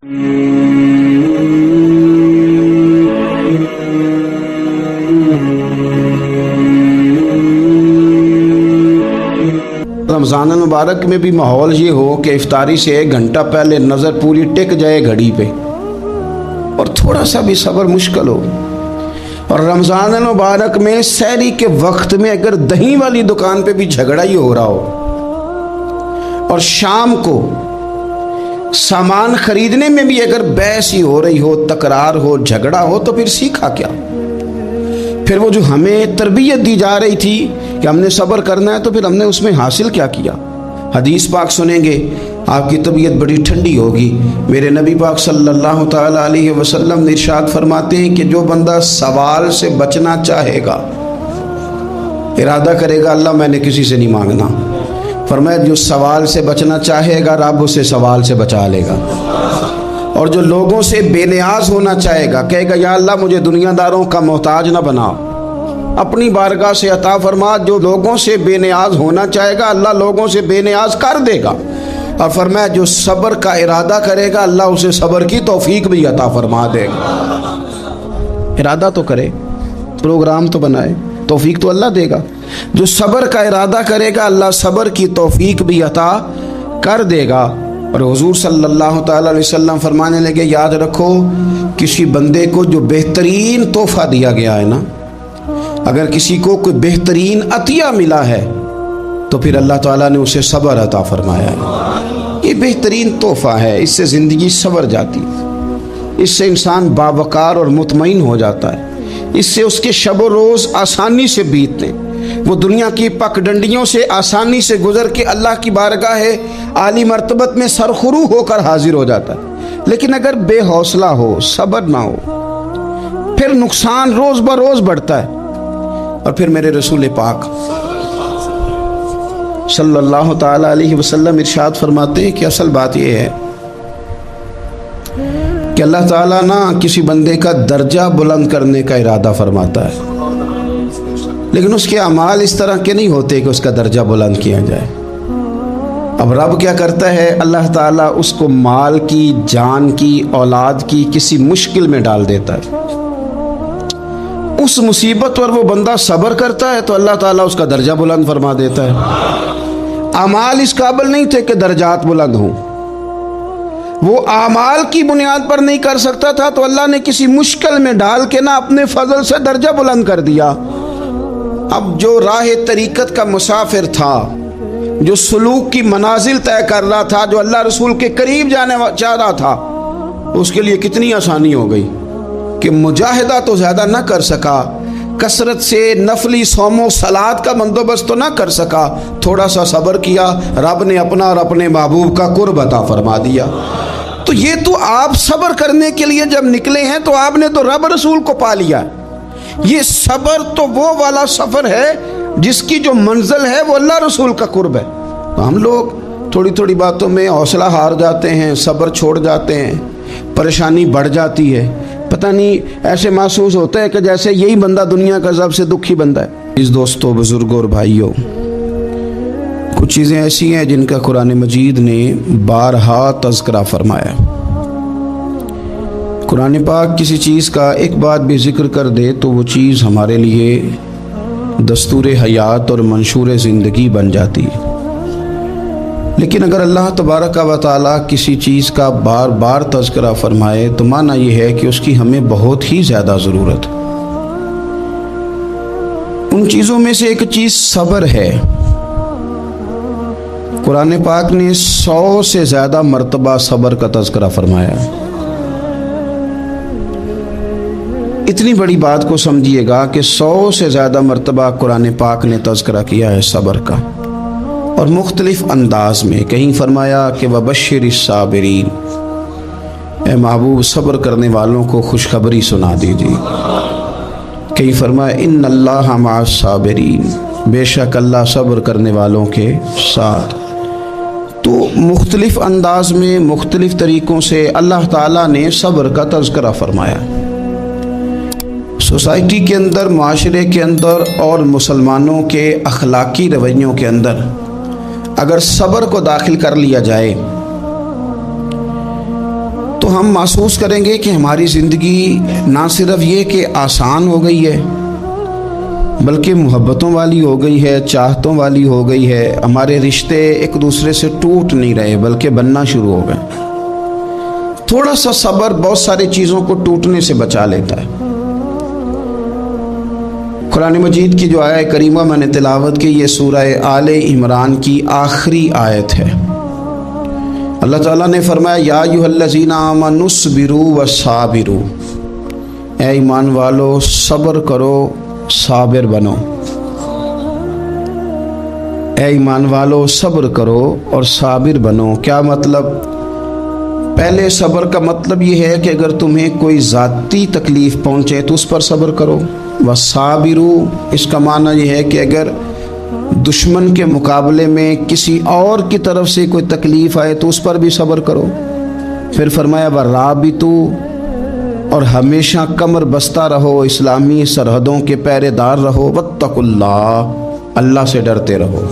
رمضان المبارک میں بھی ماحول یہ ہو کہ افطاری سے 1 گھنٹہ پہلے نظر پوری ٹک جائے گھڑی پہ، اور تھوڑا سا بھی صبر مشکل ہو. اور رمضان المبارک میں سحری کے وقت میں اگر دہی والی دکان پہ بھی جھگڑا ہی ہو رہا ہو، اور شام کو سامان خریدنے میں بھی اگر بحث ہی ہو رہی ہو، تکرار ہو، جھگڑا ہو، تو پھر سیکھا کیا؟ پھر وہ جو ہمیں تربیت دی جا رہی تھی کہ ہم نے صبر کرنا ہے، تو پھر ہم نے اس میں حاصل کیا کیا؟ حدیث پاک سنیں گے آپ کی طبیعت بڑی ٹھنڈی ہوگی. میرے نبی پاک صلی اللہ تعالی علیہ وسلم نے ارشاد فرماتے ہیں کہ جو بندہ سوال سے بچنا چاہے گا، ارادہ کرے گا اللہ میں نے کسی سے نہیں مانگنا، فرمایا جو سوال سے بچنا چاہے گا رب اسے سوال سے بچا لے گا. اور جو لوگوں سے بے نیاز ہونا چاہے گا، کہے گا یا اللہ مجھے دنیا داروں کا محتاج نہ بنا، اپنی بارگاہ سے عطا فرما. جو لوگوں سے بے نیاز ہونا چاہے گا اللہ لوگوں سے بے نیاز کر دے گا. اور فرمایا جو صبر کا ارادہ کرے گا اللہ اسے صبر کی توفیق بھی عطا فرما دے گا. ارادہ تو کرے، پروگرام تو بنائے، توفیق تو اللہ دے گا. جو صبر کا ارادہ کرے گا اللہ صبر کی توفیق بھی عطا کر دے گا. اور حضور صلی اللہ تعالی علیہ وسلم فرمانے لگے یاد رکھو کسی بندے کو جو بہترین تحفہ دیا گیا ہے نا، اگر کسی کو کوئی بہترین عطیہ ملا ہے تو پھر اللہ تعالیٰ نے اسے صبر عطا فرمایا ہے. یہ بہترین تحفہ ہے، اس سے زندگی سنور جاتی ہے، اس سے انسان باوقار اور مطمئن ہو جاتا ہے، اس سے اس کے شب و روز آسانی سے بیتتے ہیں، وہ دنیا کی پک ڈنڈیوں سے آسانی سے گزر کے اللہ کی بارگاہ عالی مرتبت میں سرخرو ہو کر حاضر ہو جاتا ہے. لیکن اگر بے حوصلہ ہو، صبر نہ ہو، پھر نقصان روز بروز بڑھتا ہے. اور پھر میرے رسول پاک صلی اللہ تعالی علیہ وسلم ارشاد فرماتے ہیں کہ اصل بات یہ ہے کہ اللہ تعالیٰ نہ کسی بندے کا درجہ بلند کرنے کا ارادہ فرماتا ہے، لیکن اس کے اعمال اس طرح کے نہیں ہوتے کہ اس کا درجہ بلند کیا جائے. اب رب کیا کرتا ہے؟ اللہ تعالیٰ اس کو مال کی، جان کی، اولاد کی کسی مشکل میں ڈال دیتا ہے. اس مصیبت پر وہ بندہ صبر کرتا ہے تو اللہ تعالیٰ اس کا درجہ بلند فرما دیتا ہے. اعمال اس قابل نہیں تھے کہ درجات بلند ہوں، وہ اعمال کی بنیاد پر نہیں کر سکتا تھا تو اللہ نے کسی مشکل میں ڈال کے نہ اپنے فضل سے درجہ بلند کر دیا. اب جو راہ طریقت کا مسافر تھا، جو سلوک کی منازل طے کر رہا تھا، جو اللہ رسول کے قریب جانے چاہ رہا تھا، اس کے لیے کتنی آسانی ہو گئی کہ مجاہدہ تو زیادہ نہ کر سکا، کثرت سے نفلی صوم و صلات کا بندوبست تو نہ کر سکا، تھوڑا سا صبر کیا، رب نے اپنا اور اپنے محبوب کا قرب عطا فرما دیا. تو یہ تو آپ صبر کرنے کے لیے جب نکلے ہیں تو آپ نے تو رب رسول کو پا لیا. یہ صبر تو وہ والا سفر ہے جس کی جو منزل ہے وہ اللہ رسول کا قرب ہے. تو ہم لوگ تھوڑی تھوڑی باتوں میں حوصلہ ہار جاتے ہیں، صبر چھوڑ جاتے ہیں، پریشانی بڑھ جاتی ہے. پتہ نہیں ایسے محسوس ہوتا ہے کہ جیسے یہی بندہ دنیا کا سب سے دکھی بندہ ہے. اس دوستوں، بزرگوں اور بھائیوں، کچھ چیزیں ایسی ہیں جن کا قرآن مجید نے بارہا تذکرہ فرمایا. قرآن پاک کسی چیز کا ایک بات بھی ذکر کر دے تو وہ چیز ہمارے لیے دستور حیات اور منشور زندگی بن جاتی ہے. لیکن اگر اللہ تبارک و تعالیٰ کسی چیز کا بار بار تذکرہ فرمائے تو معنی یہ ہے کہ اس کی ہمیں بہت ہی زیادہ ضرورت ہے. ان چیزوں میں سے ایک چیز صبر ہے. قرآن پاک نے 100 سے زیادہ مرتبہ صبر کا تذکرہ فرمایا. اتنی بڑی بات کو سمجھیے گا کہ 100 سے زیادہ مرتبہ قرآن پاک نے تذکرہ کیا ہے صبر کا، اور مختلف انداز میں. کہیں فرمایا کہ وَبَشِّرِ الصَّابِرِينَ، اے محبوب صبر کرنے والوں کو خوشخبری سنا دیجیے. کہیں فرمایا اِنَّ اللَّهَ مَعَ الصَّابِرِينَ، بے شک اللہ صبر کرنے والوں کے ساتھ. تو مختلف انداز میں، مختلف طریقوں سے اللہ تعالیٰ نے صبر کا تذکرہ فرمایا. سوسائٹی کے اندر، معاشرے کے اندر اور مسلمانوں کے اخلاقی رویوں کے اندر اگر صبر کو داخل کر لیا جائے تو تو ہم محسوس کریں گے کہ ہماری زندگی نہ صرف یہ کہ آسان ہو گئی ہے بلکہ محبتوں والی ہو گئی ہے، چاہتوں والی ہو گئی ہے. ہمارے رشتے ایک دوسرے سے ٹوٹ نہیں رہے بلکہ بننا شروع ہو گئے. تھوڑا سا صبر بہت ساری چیزوں کو ٹوٹنے سے بچا لیتا ہے. قرآن مجید کی جو آیت کریمہ میں نے تلاوت کی یہ سورہ آل عمران کی آخری آیت ہے. اللہ تعالیٰ نے فرمایا یا ایھا الذین آمنوا اصبروا وصابروا، اے ایمان والو صبر کرو صابر بنو. اے ایمان والو صبر کرو اور صابر بنو. کیا مطلب؟ پہلے صبر کا مطلب یہ ہے کہ اگر تمہیں کوئی ذاتی تکلیف پہنچے تو اس پر صبر کرو. وصابروا اس کا معنی یہ ہے کہ اگر دشمن کے مقابلے میں کسی اور کی طرف سے کوئی تکلیف آئے تو اس پر بھی صبر کرو. پھر فرمایا ورابطوا، اور ہمیشہ کمر بستہ رہو، اسلامی سرحدوں کے پہرے دار رہو. واتقوا اللہ، اللہ سے ڈرتے رہو.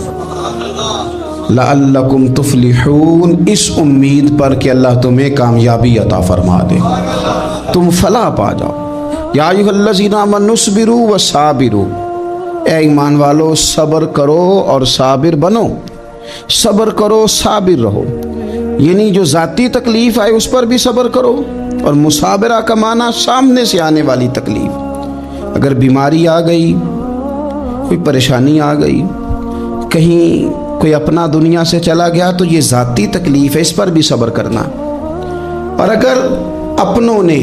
لعلکم تفلحون، اس امید پر کہ اللہ تمہیں کامیابی عطا فرما دے، تم فلاح پا جاؤ. یا ایھا الذین آمنوا اصبروا وصابروا، اے ایمان والو صبر کرو اور صابر بنو. صبر کرو صابر رہو، یعنی جو ذاتی تکلیف آئے اس پر بھی صبر کرو. اور مصابرہ کا معنی سامنے سے آنے والی تکلیف. اگر بیماری آ گئی، کوئی پریشانی آ گئی، کہیں کوئی اپنا دنیا سے چلا گیا تو یہ ذاتی تکلیف ہے، اس پر بھی صبر کرنا. اور اگر اپنوں نے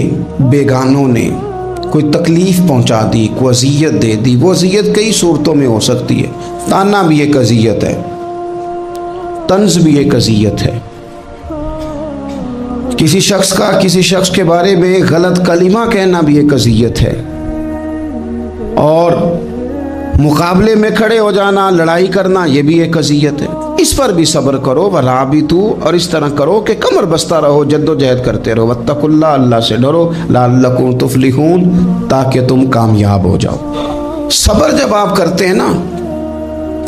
بیگانوں نے کوئی تکلیف پہنچا دی، کوئی اذیت دے دی، وہ اذیت کئی صورتوں میں ہو سکتی ہے. تانا بھی ایک اذیت ہے، طنز بھی ایک اذیت ہے. کسی شخص کے بارے میں غلط کلمہ کہنا بھی ایک اذیت ہے. اور مقابلے میں کھڑے ہو جانا، لڑائی کرنا، یہ بھی ایک اذیت ہے. اس پر بھی صبر کرو. ورابطوا، اور اس طرح کرو کہ کمر بستہ رہو، جد و جہد کرتے رہو. واتقوا اللہ، اللہ سے ڈرو. لعلکم تفلحون، تاکہ تم کامیاب ہو جاؤ. صبر جب آپ کرتے ہیں نا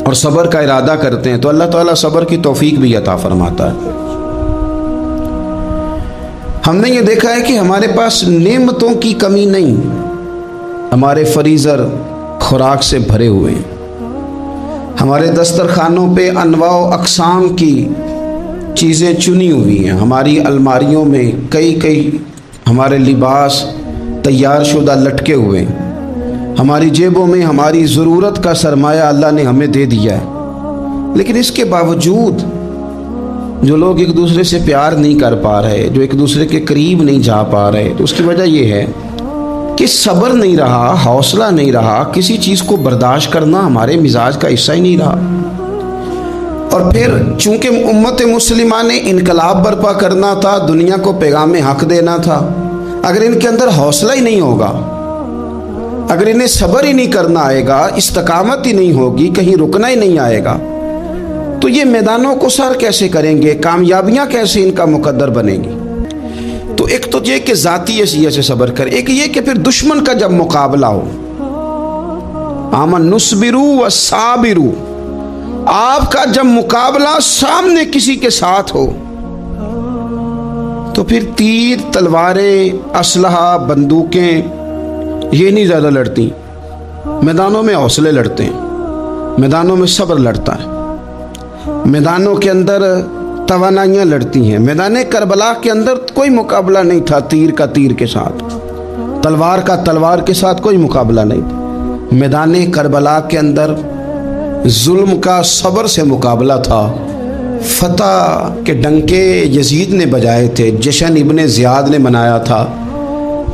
اور صبر کا ارادہ کرتے ہیں تو اللہ تعالیٰ صبر کی توفیق بھی عطا فرماتا ہے. ہم نے یہ دیکھا ہے کہ ہمارے پاس نعمتوں کی کمی نہیں، ہمارے فریزر خوراک سے بھرے ہوئے ہیں. ہمارے دسترخوانوں پہ انواع و اقسام کی چیزیں چنی ہوئی ہیں. ہماری الماریوں میں کئی ہمارے لباس تیار شدہ لٹکے ہوئے ہیں. ہماری جیبوں میں ہماری ضرورت کا سرمایہ اللہ نے ہمیں دے دیا ہے. لیکن اس کے باوجود جو لوگ ایک دوسرے سے پیار نہیں کر پا رہے، جو ایک دوسرے کے قریب نہیں جا پا رہے، تو اس کی وجہ یہ ہے کہ صبر نہیں رہا، حوصلہ نہیں رہا. کسی چیز کو برداشت کرنا ہمارے مزاج کا حصہ ہی نہیں رہا. اور پھر چونکہ امت مسلمہ نے انقلاب برپا کرنا تھا، دنیا کو پیغام حق دینا تھا، اگر ان کے اندر حوصلہ ہی نہیں ہوگا، اگر انہیں صبر ہی نہیں کرنا آئے گا، استقامت ہی نہیں ہوگی، کہیں رکنا ہی نہیں آئے گا، تو یہ میدانوں کو سر کیسے کریں گے؟ کامیابیاں کیسے ان کا مقدر بنے گی؟ تو ایک تو یہ کہ ذاتی حیثیت سے صبر کریں، ایک یہ کہ پھر دشمن کا جب مقابلہ ہو، آمنوا اصبروا وصابروا، آپ کا جب مقابلہ سامنے کسی کے ساتھ ہو تو پھر تیر، تلواریں، اسلحہ، بندوقیں یہ نہیں زیادہ لڑتی. میدانوں میں حوصلے لڑتے ہیں، میدانوں میں صبر لڑتا ہے، میدانوں کے اندر توانائیاں لڑتی ہیں. میدان کربلا کے اندر کوئی مقابلہ نہیں تھا تیر کا تیر کے ساتھ، تلوار کا تلوار کے ساتھ کوئی مقابلہ نہیں تھا. میدان کربلا کے اندر ظلم کا صبر سے مقابلہ تھا. فتح کے ڈنکے یزید نے بجائے تھے، جشن ابن زیاد نے منایا تھا،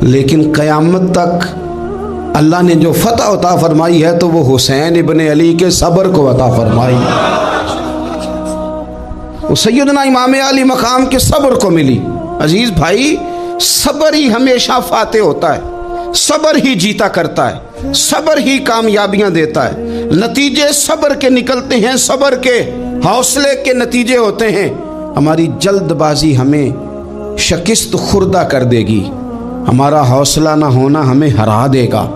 لیکن قیامت تک اللہ نے جو فتح عطا فرمائی ہے تو وہ حسین ابن علی کے صبر کو عطا فرمائی، وہ سیدنا امام علی مقام کے صبر کو ملی. عزیز بھائی، صبر ہی ہمیشہ فاتح ہوتا ہے، صبر ہی جیتا کرتا ہے، صبر ہی کامیابیاں دیتا ہے. نتیجے صبر کے نکلتے ہیں، صبر کے، حوصلے کے نتیجے ہوتے ہیں. ہماری جلد بازی ہمیں شکست خوردہ کر دے گی، ہمارا حوصلہ نہ ہونا ہمیں ہرا دے گا.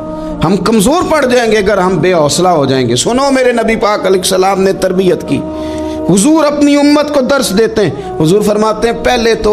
ہم کمزور پڑ جائیں گے اگر ہم بے حوصلہ ہو جائیں گے. سنو، میرے نبی پاک علیہ السلام نے تربیت کی. حضور اپنی امت کو درس دیتے ہیں. حضور فرماتے ہیں پہلے تو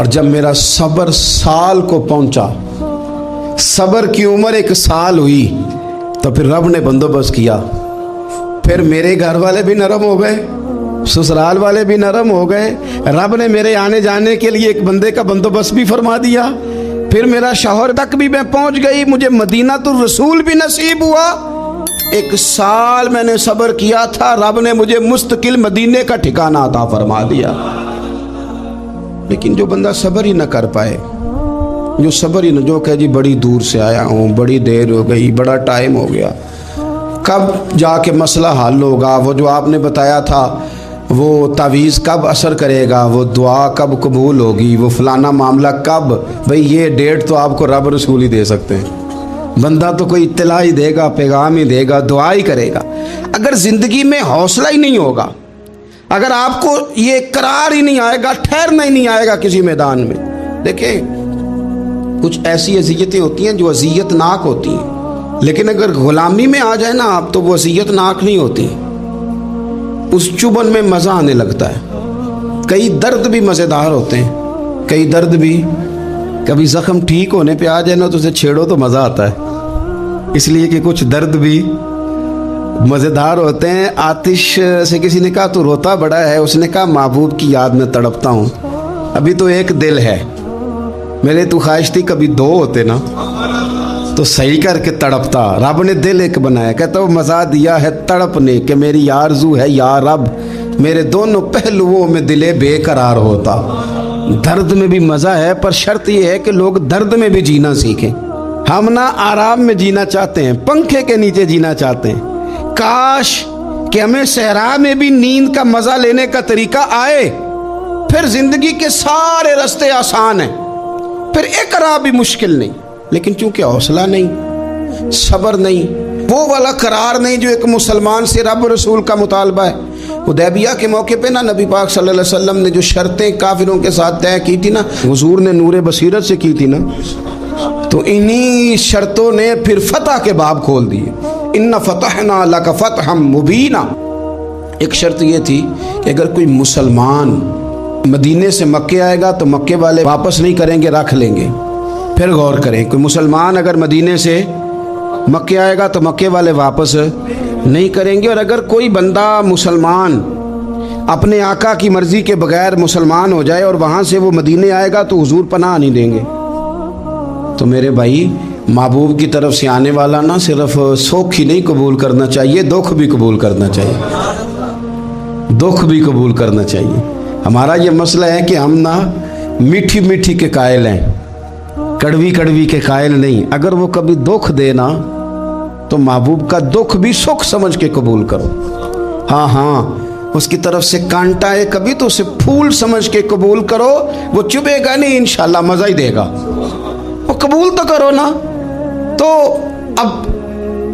اور جب میرا صبر سال کو پہنچا، صبر کی عمر 1 سال ہوئی، تو پھر رب نے بندوبست کیا، پھر میرے گھر والے بھی نرم ہو گئے، سسرال والے بھی نرم ہو گئے، رب نے میرے آنے جانے کے لیے ایک بندے کا بندوبست بھی فرما دیا، پھر میرا شوہر تک بھی میں پہنچ گئی، مجھے مدینہ الرسول بھی نصیب ہوا۔ 1 سال میں نے صبر کیا تھا، رب نے مجھے مستقل مدینے کا ٹھکانہ عطا فرما دیا۔ لیکن جو بندہ صبر ہی نہ کر پائے، جو صبر ہی نہ، جو کہ جی بڑی دور سے آیا ہوں، بڑی دیر ہو گئی، بڑا ٹائم ہو گیا، کب جا کے مسئلہ حل ہوگا، وہ جو آپ نے بتایا تھا وہ تعویذ کب اثر کرے گا، وہ دعا کب قبول ہوگی، وہ فلانا معاملہ کب، بھئی یہ ڈیٹ تو آپ کو رب رسول ہی دے سکتے ہیں، بندہ تو کوئی اطلاع ہی دے گا، پیغام ہی دے گا، دعا ہی کرے گا۔ اگر زندگی میں حوصلہ ہی نہیں ہوگا، اگر آپ کو یہ قرار ہی نہیں آئے گا، ٹھہرنا ہی نہیں آئے گا کسی میدان میں، دیکھیں کچھ ایسی اذیتیں ہوتی ہیں جو اذیت ناک ہوتی ہیں، لیکن اگر غلامی میں آ جائے نا آپ تو وہ اذیت ناک نہیں ہوتی، اس چبن میں مزہ آنے لگتا ہے۔ کئی درد بھی مزیدار ہوتے ہیں، کئی درد بھی، کبھی زخم ٹھیک ہونے پہ آ جائے نا تو اسے چھیڑو تو مزہ آتا ہے، اس لیے کہ کچھ درد بھی مزیدار ہوتے ہیں۔ آتش سے کسی نے کہا تو روتا بڑا ہے، اس نے کہا محبوب کی یاد میں تڑپتا ہوں، ابھی تو ایک دل ہے، میرے تو خواہش تھی کبھی 2 ہوتے نا تو صحیح کر کے تڑپتا، رب نے دل ایک بنایا، کہتا وہ مزہ دیا ہے تڑپ نے کہ میری آرزو ہے یا رب میرے دونوں پہلوؤں میں دلے بے قرار ہوتا۔ درد میں بھی مزہ ہے، پر شرط یہ ہے کہ لوگ درد میں بھی جینا سیکھیں۔ ہم نہ آرام میں جینا چاہتے ہیں، پنکھے کے نیچے جینا چاہتے ہیں، کاش کہ ہمیں صحرا میں بھی نیند کا مزہ لینے کا طریقہ آئے، پھر زندگی کے سارے راستے آسان ہیں، پھر اقرا بھی مشکل نہیں۔ لیکن چونکہ حوصلہ نہیں، صبر نہیں، وہ والا قرار نہیں جو ایک مسلمان سے رب رسول کا مطالبہ ہے۔ حدیبیہ کے موقع پہ نا نبی پاک صلی اللہ علیہ وسلم نے جو شرطیں کافروں کے ساتھ طے کی تھی نا، حضور نے نور بصیرت سے کی تھی نا، تو انہی شرطوں نے پھر فتح کے باب کھول دیے۔ ان فتحنا لک فتحا مبینا۔ ایک شرط یہ تھی کہ اگر کوئی مسلمان مدینے سے مکے آئے گا تو مکے والے واپس نہیں کریں گے، رکھ لیں گے۔ پھر غور کریں، کوئی مسلمان اگر مدینے سے مکے آئے گا تو مکے والے واپس نہیں کریں گے، اور اگر کوئی بندہ مسلمان اپنے آقا کی مرضی کے بغیر مسلمان ہو جائے اور وہاں سے وہ مدینے آئے گا تو حضور پناہ نہیں دیں گے۔ تو میرے بھائی، محبوب کی طرف سے آنے والا نہ صرف سوکھ ہی نہیں قبول کرنا چاہیے، دکھ بھی قبول کرنا چاہیے، دکھ بھی قبول کرنا چاہیے۔ ہمارا یہ مسئلہ ہے کہ ہم نہ میٹھی میٹھی کے قائل ہیں، کڑوی کڑوی کے قائل نہیں۔ اگر وہ کبھی دکھ دینا تو محبوب کا دکھ بھی سکھ سمجھ کے قبول کرو۔ ہاں ہاں، اس کی طرف سے کانٹا ہے کبھی تو اسے پھول سمجھ کے قبول کرو، وہ چبھے گا نہیں، انشاءاللہ مزہ ہی دے گا، وہ قبول تو کرو نا۔ تو اب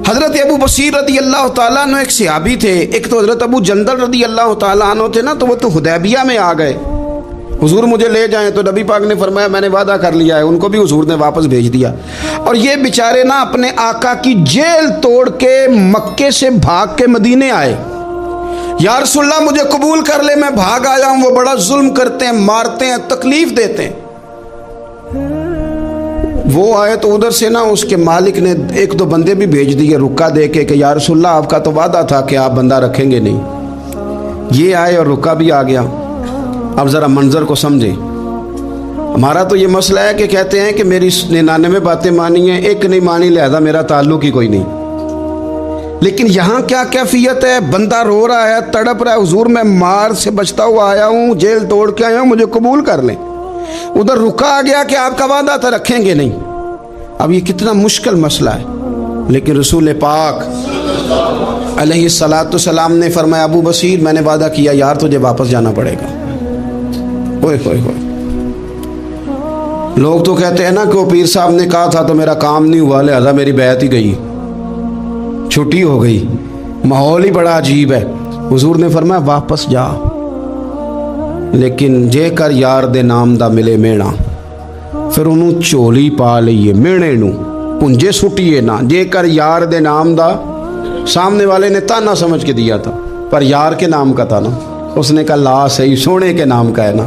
حضرت ابو بصیر رضی اللہ تعالیٰ عنہ ایک صحابی تھے، ایک تو حضرت ابو جندل رضی اللہ تعالیٰ عنہ تھے نا، تو وہ تو حدیبیہ میں آ گئے، حضور مجھے لے جائیں، تو نبی پاک نے فرمایا میں نے وعدہ کر لیا ہے، ان کو بھی حضور نے واپس بھیج دیا۔ اور یہ بیچارے نا اپنے آقا کی جیل توڑ کے مکے سے بھاگ کے مدینے آئے، یا رسول اللہ مجھے قبول کر لے، میں بھاگ آیا ہوں، وہ بڑا ظلم کرتے ہیں، مارتے ہیں، تکلیف دیتے ہیں۔ وہ آئے تو ادھر سے نا اس کے مالک نے 1-2 بندے بھی بھیج دیے رکا دے کے کہ یا رسول اللہ آپ کا تو وعدہ تھا کہ آپ بندہ رکھیں گے نہیں۔ یہ آئے اور رکا بھی آ گیا۔ اب ذرا منظر کو سمجھیں، ہمارا تو یہ مسئلہ ہے کہ کہتے ہیں کہ میری 99 باتیں مانی ہیں، ایک نہیں مانی، لہذا میرا تعلق ہی کوئی نہیں۔ لیکن یہاں کیا کیفیت ہے؟ بندہ رو رہا ہے، تڑپ رہا ہے، حضور میں مار سے بچتا ہوا آیا ہوں، جیل توڑ کے آیا ہوں، مجھے قبول کر لیں۔ ادھر رکا آ گیا کہ آپ کا وعدہ تھا رکھیں گے نہیں۔ اب یہ کتنا مشکل مسئلہ ہے، لیکن رسول پاک علیہ الصلاۃ والسلام نے فرمایا ابو بصیر میں نے وعدہ کیا یار تجھے واپس جانا پڑے گا۔ ہوئے ہوئے ہوئے، لوگ تو کہتے ہیں نا کہ وہ پیر صاحب نے کہا تھا تو میرا کام نہیں ہوا، لہذا میری بیعت ہی گئی، چھٹی ہو گئی، ماحول ہی بڑا عجیب ہے۔ حضور نے فرمایا واپس جا، لیکن جے کر یار دے نام دا ملے مینا، پھر انہوں چولی پا لئیے مینے نو پنجے سٹیے نا۔ جے کر یار دے نام دا، سامنے والے نے تانا سمجھ کے دیا تھا پر یار کے نام کا تھا نا، اس نے کہا لا صحیح سونے کے نام کا ہے نا،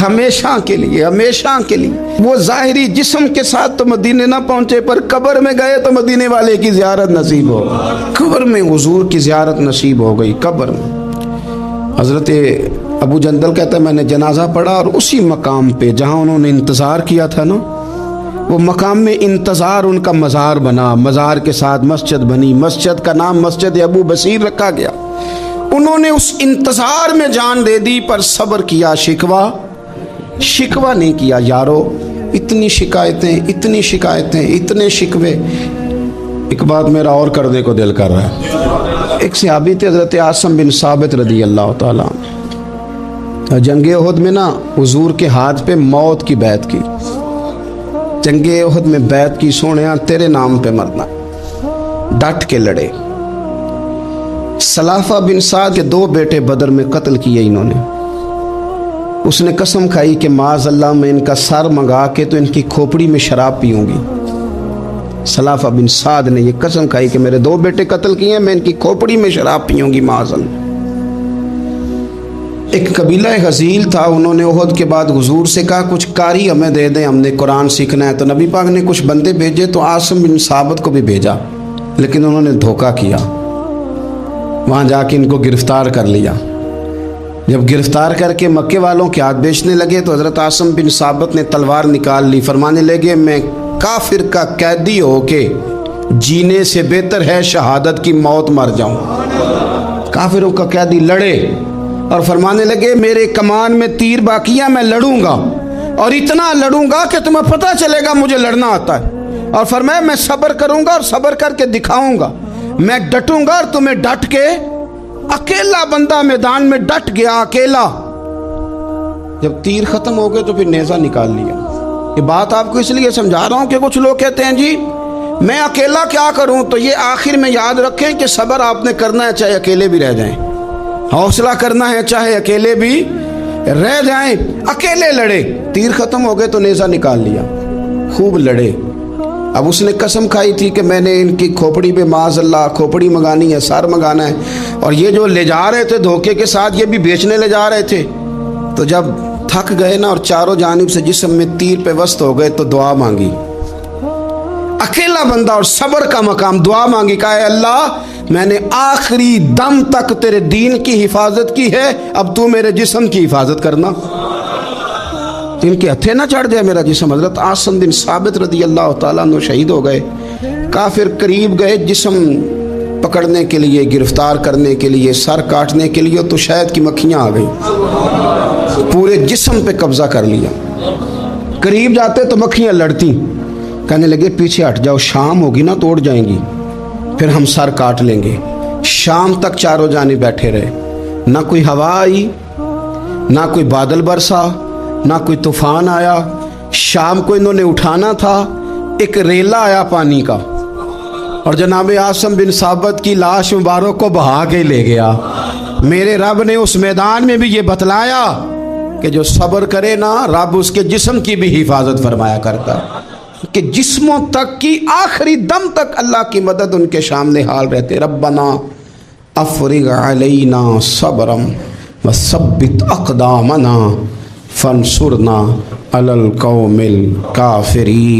ہمیشہ کے لیے، ہمیشہ کے لیے۔ وہ ظاہری جسم کے ساتھ تو مدینے نہ پہنچے، پر قبر میں گئے تو مدینے والے کی زیارت نصیب ہو، قبر میں حضور کی زیارت نصیب ہو گئی۔ قبر میں حضرت ابو جندل کہتا ہے میں نے جنازہ پڑھا اور اسی مقام پہ جہاں انہوں نے انتظار کیا تھا نا، وہ مقام میں انتظار ان کا مزار بنا، مزار کے ساتھ مسجد بنی، مسجد کا نام مسجد ابو بصیر رکھا گیا۔ انہوں نے اس انتظار میں جان دے دی، پر صبر کیا، شکوہ نہیں کیا۔ یارو اتنی شکایتیں، اتنی شکایتیں، اتنے شکوے۔ ایک بات میرا اور کرنے کو دل کر رہا ہے۔ ایک صحابی تھے حضرت عاصم بن ثابت رضی اللہ تعالیٰ عنہ، جنگ احد میں نا حضور کے ہاتھ پہ موت کی بیعت کی، جنگ احد میں بیعت کی، سونیا تیرے نام پہ مرنا، ڈٹ کے لڑے۔ سلافہ بن سعد کے 2 بیٹے بدر میں قتل کیے انہوں نے۔ اس نے قسم کھائی کہ معاذ اللہ میں ان کا سر منگا کے تو ان کی کھوپڑی میں شراب پیوں گی۔ سلافہ بن سعد نے یہ قسم کھائی کہ میرے 2 بیٹے قتل کیے ہیں، میں ان کی کھوپڑی میں شراب پیوں گی معاذ اللہ۔ ایک قبیلہ غزیل تھا، انہوں نے احد کے بعد حضور سے کہا کچھ قاری ہمیں دے دیں، ہم نے قرآن سیکھنا ہے۔ تو نبی پاک نے کچھ بندے بھیجے، تو عاصم بن ثابت کو بھی بھیجا، لیکن انہوں نے دھوکہ کیا، وہاں جا کے ان کو گرفتار کر لیا۔ جب گرفتار کر کے مکے والوں کے ہاتھ بیچنے لگے تو حضرت عاصم بن ثابت نے تلوار نکال لی، فرمانے لگے میں کافر کا قیدی ہو کے جینے سے بہتر ہے شہادت کی موت مر جاؤں۔ کافروں کا قیدی لڑے اور فرمانے لگے میرے کمان میں تیر باقی ہے، میں لڑوں گا اور اتنا لڑوں گا کہ تمہیں پتہ چلے گا مجھے لڑنا آتا ہے۔ اور فرمایا میں صبر کروں گا اور صبر کر کے دکھاؤں گا، میں ڈٹوں گا اور تمہیں ڈٹ کے۔ اکیلا بندہ میدان میں ڈٹ گیا، اکیلا۔ جب تیر ختم ہو گئے تو پھر نیزہ نکال لیا۔ یہ بات آپ کو اس لیے سمجھا رہا ہوں کہ کچھ لوگ کہتے ہیں جی میں اکیلا کیا کروں، تو یہ آخر میں یاد رکھیں کہ صبر آپ نے کرنا ہے چاہے اکیلے بھی رہ جائیں، حوصلہ کرنا ہے چاہے اکیلے بھی رہ جائیں۔ اکیلے لڑے، تیر ختم ہو گئے تو نیزہ نکال لیا، خوب لڑے۔ اب اس نے قسم کھائی تھی کہ میں نے ان کی کھوپڑی پہ معاذ اللہ کھوپڑی منگانی ہے، سار منگانا ہے، اور یہ جو لے جا رہے تھے دھوکے کے ساتھ یہ بھی بیچنے لے جا رہے تھے۔ تو جب تھک گئے نا اور چاروں جانب سے جسم میں تیر پہ وسط ہو گئے تو دعا مانگی، اکیلا بندہ اور صبر کا مقام، دعا مانگی، کہا اے اللہ میں نے آخری دم تک تیرے دین کی حفاظت کی ہے، اب تو میرے جسم کی حفاظت کرنا، ان کے ہتھے نہ چڑھ جائے میرا جسم۔ حضرت عاصم بن ثابت رضی اللہ تعالیٰ عنہ شہید ہو گئے۔ کافر قریب گئے جسم پکڑنے کے لیے، گرفتار کرنے کے لیے، سر کاٹنے کے لیے، تو شہد کی مکھیاں آ گئیں، پورے جسم پہ قبضہ کر لیا۔ قریب جاتے تو مکھیاں لڑتی، کہنے لگے پیچھے ہٹ جاؤ، شام ہوگی نا توڑ جائیں گی، پھر ہم سر کاٹ لیں گے۔ شام تک چاروں جانے بیٹھے رہے، نہ کوئی ہوا آئی، نہ کوئی بادل برسا، نہ کوئی طوفان آیا۔ شام کو انہوں نے اٹھانا تھا، ایک ریلا آیا پانی کا اور جناب عاصم بن ثابت کی لاش مبارک کو بہا کے لے گیا۔ میرے رب نے اس میدان میں بھی یہ بتلایا کہ جو صبر کرے نا رب اس کے جسم کی بھی حفاظت فرمایا کرتا ہے، کہ جسموں تک کی آخری دم تک اللہ کی مدد ان کے سامنے حال رہتے۔ ربنا افرغ علینا صبرا وثبت اقدامنا فانصرنا علی القوم الکافرین۔